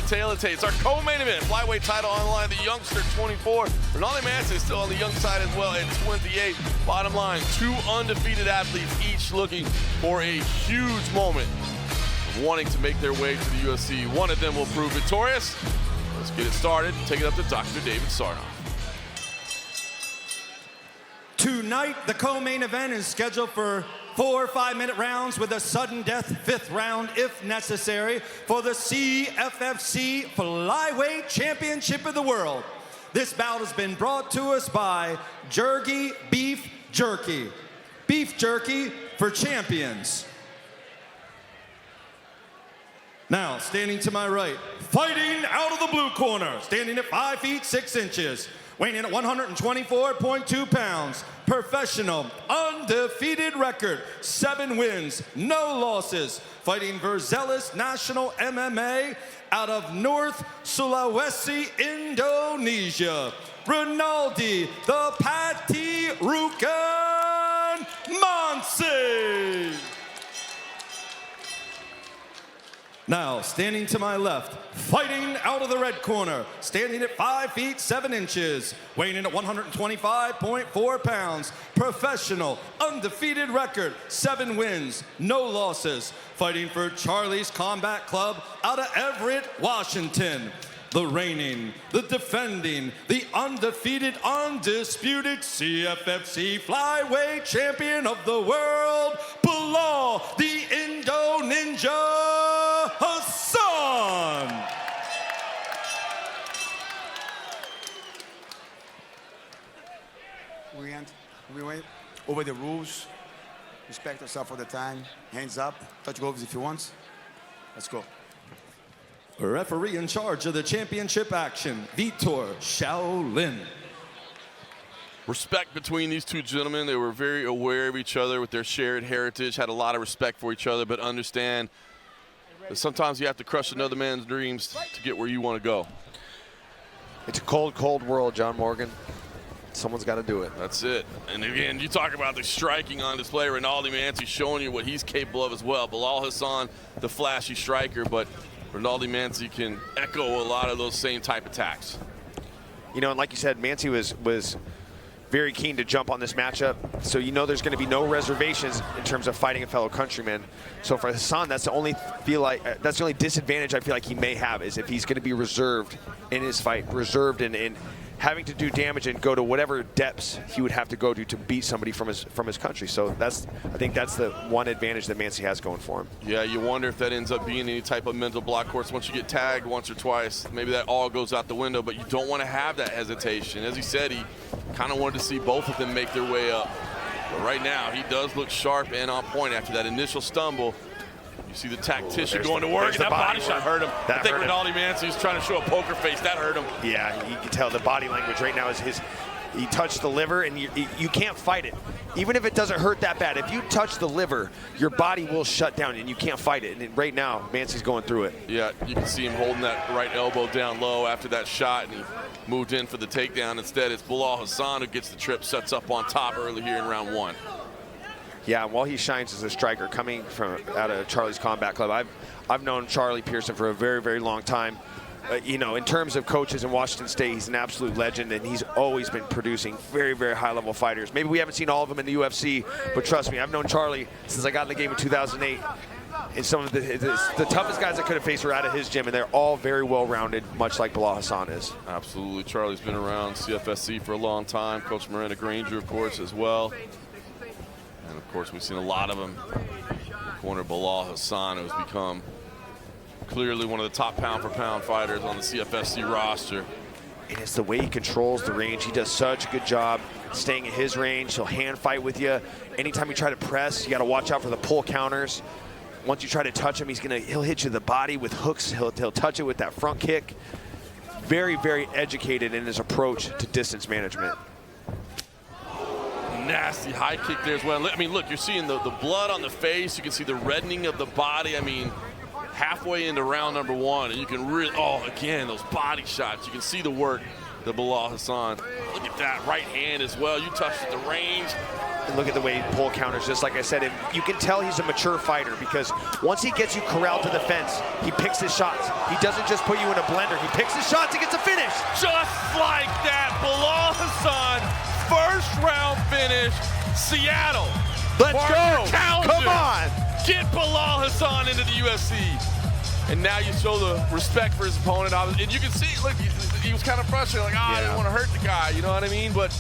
tale of tapes. Our co-main event, flyweight title on the line, the youngster 24. Renaldy Manse is still on the young side as well at 28. Bottom line, 2 undefeated athletes, each looking for a huge moment of wanting to make their way to the UFC. One of them will prove victorious. Let's get it started. Take it up to Dr. David Sarnoff. Tonight, the co-main event is scheduled for 4 5-minute rounds with a sudden death 5th round if necessary for the CFFC Flyweight Championship of the World. This bout has been brought to us by Jerky Beef Jerky. Beef jerky for champions. Now, standing to my right, fighting out of the blue corner, standing at 5 feet 6 inches, weighing in at 124.2 pounds, professional, undefeated record, 7 wins, no losses, fighting Verzelis National MMA out of North Sulawesi, Indonesia, Renaldy the Patty Rukan Manse. Now, standing to my left, fighting out of the red corner, standing at 5 feet 7 inches, weighing in at 125.4 pounds, professional, undefeated record, 7 wins, no losses, fighting for Charlie's Combat Club out of Everett, Washington. The reigning, the defending, the undefeated, undisputed CFFC Flyweight Champion of the world, Bilal the Indo Ninja Hasan. We went over the rules. Respect yourself all the time. Hands up. Touch gloves if you want. Let's go. Referee in charge of the championship action, Vitor Shaolin. Respect between these two gentlemen. They were very aware of each other with their shared heritage, had a lot of respect for each other, but understand that sometimes you have to crush another man's dreams to get where you want to go. It's a cold, cold world, John Morgan. Someone's got to do it. That's it. And again, you talk about the striking on display. Renaldy Manse showing you what he's capable of as well. Bilal Hasan, the flashy striker, but Renaldy Manse can echo a lot of those same type attacks. You know, and like you said, Manse was very keen to jump on this matchup. So you know there's going to be no reservations in terms of fighting a fellow countryman. So for Hasan, that's the only disadvantage I feel like he may have is if he's going to be reserved in his fight, reserved in having to do damage and go to whatever depths he would have to go to beat somebody from his country. So I think that's the one advantage that Manse has going for him. Yeah, you wonder if that ends up being any type of mental block. Of course, once you get tagged once or twice, maybe that all goes out the window, but you don't want to have that hesitation. As he said, he kind of wanted to see both of them make their way up. But right now, he does look sharp and on point after that initial stumble. You see the tactician going to work, and that body shot hurt him. I think Renaldy Manse is trying to show a poker face. That hurt him. Yeah, you can tell the body language right now is he touched the liver, and you can't fight it. Even if it doesn't hurt that bad, if you touch the liver, your body will shut down, and you can't fight it. And right now, Manse's going through it. Yeah, you can see him holding that right elbow down low after that shot, and he moved in for the takedown. Instead, it's Bilal Hasan who gets the trip, sets up on top early here in round 1. Yeah, while he shines as a striker coming from out of Charlie's Combat Club, I've known Charlie Pearson for a very, very long time. You know, in terms of coaches in Washington State, he's an absolute legend, and he's always been producing very, very high-level fighters. Maybe we haven't seen all of them in the UFC, but trust me, I've known Charlie since I got in the game in 2008. And some of the toughest guys I could have faced were out of his gym, and they're all very well-rounded, much like Bilal Hasan is. Absolutely. Charlie's been around CFFC for a long time. Coach Miranda Granger, of course, as well. And, of course, we've seen a lot of them. Corner Bilal Hasan, who's become clearly one of the top pound-for-pound fighters on the CFFC roster. And it's the way he controls the range. He does such a good job staying in his range. He'll hand fight with you. Anytime you try to press, you got to watch out for the pull counters. Once you try to touch him, he'll hit you in the body with hooks. He'll touch it with that front kick. Very, very educated in his approach to distance management. Nasty high kick there as well. I mean, look, you're seeing the blood on the face. You can see the reddening of the body. I mean, halfway into round number 1, and you can really, again, those body shots. You can see the work that Bilal Hasan. Look at that right hand as well. You touched at the range. And look at the way he pull counters, just like I said. And you can tell he's a mature fighter because once he gets you corralled to the fence, he picks his shots. He doesn't just put you in a blender. He picks his shots and gets a finish. Just like that, Bilal Hasan, first round finish, Seattle. Let's go. Come on. Get Bilal Hasan into the UFC. And now you show the respect for his opponent. And you can see, look, he was kind of frustrated, like, I didn't want to hurt the guy, you know what I mean? But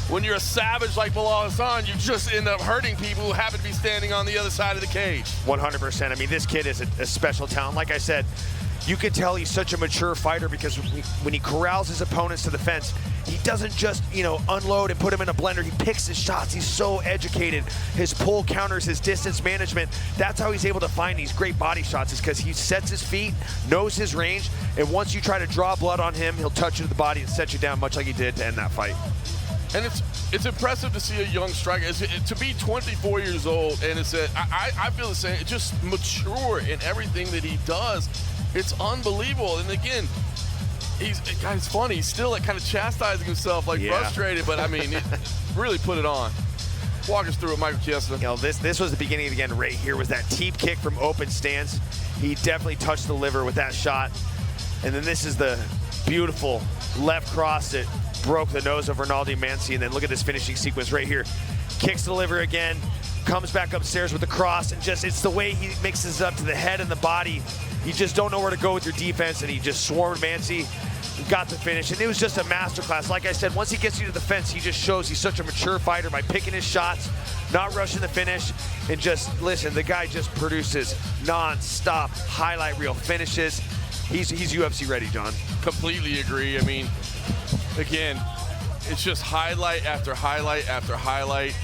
when you're a savage like Bilal Hasan, you just end up hurting people who happen to be standing on the other side of the cage. 100%. I mean, this kid is a special talent. Like I said, you can tell he's such a mature fighter because when he corrals his opponents to the fence, he doesn't just, unload and put him in a blender. He picks his shots. He's so educated. His pull counters, his distance management. That's how he's able to find these great body shots, is because he sets his feet, knows his range, and once you try to draw blood on him, he'll touch you to the body and set you down, much like he did to end that fight. And it's impressive to see a young striker. To be 24 years old, and I feel the same, just mature in everything that he does. It's unbelievable. And again, it's funny. He's still kind of chastising himself, frustrated, but I mean, really put it on. Walk us through it, Michael Chiesa. This was the beginning of the end right here, was that teep kick from open stance. He definitely touched the liver with that shot. And then this is the beautiful left cross that broke the nose of Renaldy Manse. And then look at this finishing sequence right here. Kicks the liver again, comes back upstairs with the cross, and it's the way he mixes up to the head and the body. You just don't know where to go with your defense, and he just swarmed Manse, got the finish, and it was just a masterclass. Like I said, once he gets you to the fence, he just shows he's such a mature fighter by picking his shots, not rushing the finish, and just, listen, the guy just produces non-stop highlight reel finishes. He's UFC ready, John. Completely agree. I mean, again, it's just highlight after highlight after highlight,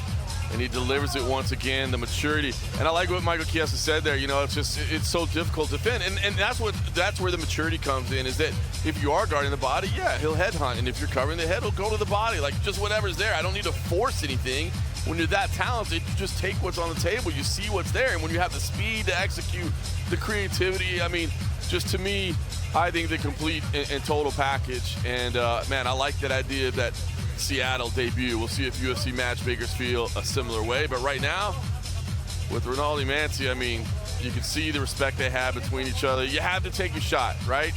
and he delivers it once again, the maturity. And I like what Michael Chiesa said there, it's so difficult to defend. And that's where the maturity comes in, is that if you are guarding the body, he'll headhunt. And if you're covering the head, he'll go to the body. Like, just whatever's there. I don't need to force anything. When you're that talented, you just take what's on the table. You see what's there. And when you have the speed to execute, the creativity, I mean, just to me, I think the complete and total package. And man, I like that idea of that Seattle debut. We'll see if UFC matchmakers feel a similar way. But right now, with Renaldy Manse, I mean, you can see the respect they have between each other. You have to take your shot, right?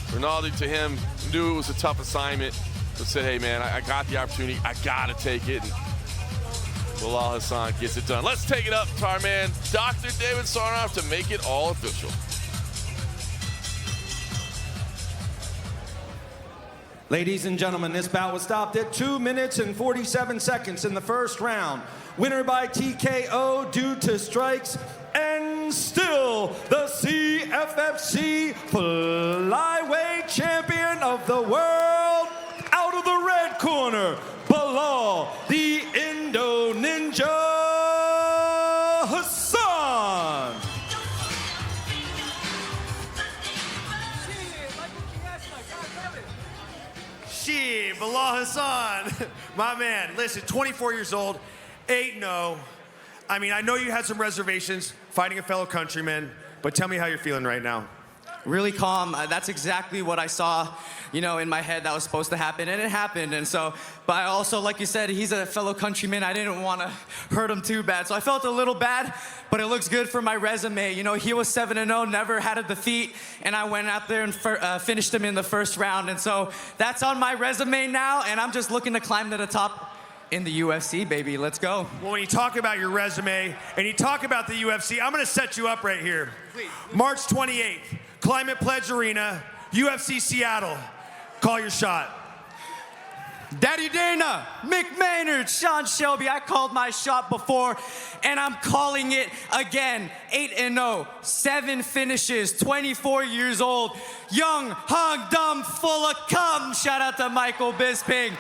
Renaldy, to him, knew it was a tough assignment, but said, hey man, I got the opportunity, I gotta take it. And Bilal Hasan gets it done. Let's take it up to our man, Dr. David Sarnoff, to make it all official. Ladies and gentlemen, this bout was stopped at 2 minutes and 47 seconds in the first round. Winner by TKO due to strikes, and still the CFFC flyweight champion of the world, out of the red corner, Bilal, the Indo Ninja Hasan. Bilal Hasan, my man. Listen, 24 years old, 8-0. I mean, I know you had some reservations fighting a fellow countryman, but tell me how you're feeling right now. Really calm. That's exactly what I saw, in my head that was supposed to happen, and it happened. And so, but I also, like you said, he's a fellow countryman. I didn't want to hurt him too bad. So I felt a little bad, but it looks good for my resume. He was 7-0, never had a defeat, and I went out there and finished him in the first round. And so that's on my resume now, and I'm just looking to climb to the top in the UFC, baby. Let's go. Well, when you talk about your resume and you talk about the UFC, I'm going to set you up right here. Please. March 28th, Climate Pledge Arena, UFC Seattle. Call your shot. Daddy Dana, Mick Maynard, Sean Shelby, I called my shot before, and I'm calling it again. 8-0, 7 finishes, 24 years old, young, hung, dumb, full of cum. Shout out to Michael Bisping.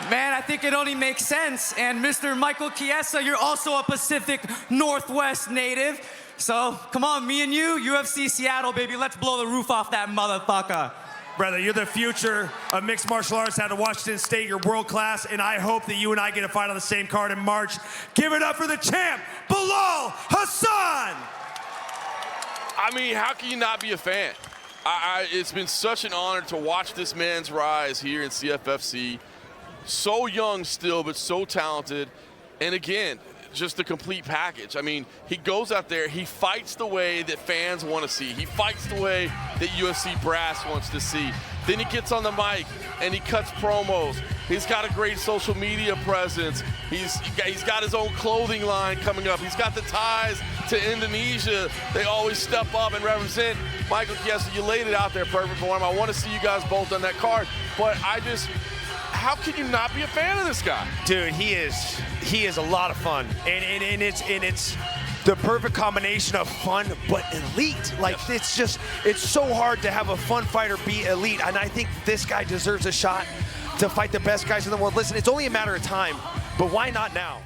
Man, I think it only makes sense. And Mr. Michael Chiesa, you're also a Pacific Northwest native. So, come on, me and you, UFC Seattle, baby. Let's blow the roof off that motherfucker. Brother, you're the future of mixed martial arts out of Washington State. You're world class, and I hope that you and I get a fight on the same card in March. Give it up for the champ, Bilal Hasan! I mean, how can you not be a fan? It's been such an honor to watch this man's rise here in CFFC. So young still, but so talented. And again, just the complete package. I mean, he goes out there, he fights the way that fans want to see. He fights the way that UFC brass wants to see. Then he gets on the mic and he cuts promos. He's got a great social media presence. He's got his own clothing line coming up. He's got the ties to Indonesia. They always step up and represent. Michael Chiesa, you laid it out there perfect for him. I want to see you guys both on that card. But how can you not be a fan of this guy? Dude, he is a lot of fun, and it's the perfect combination of fun but elite. Like, yes. it's so hard to have a fun fighter be elite, and I think this guy deserves a shot to fight the best guys in the world. Listen, it's only a matter of time, but why not now?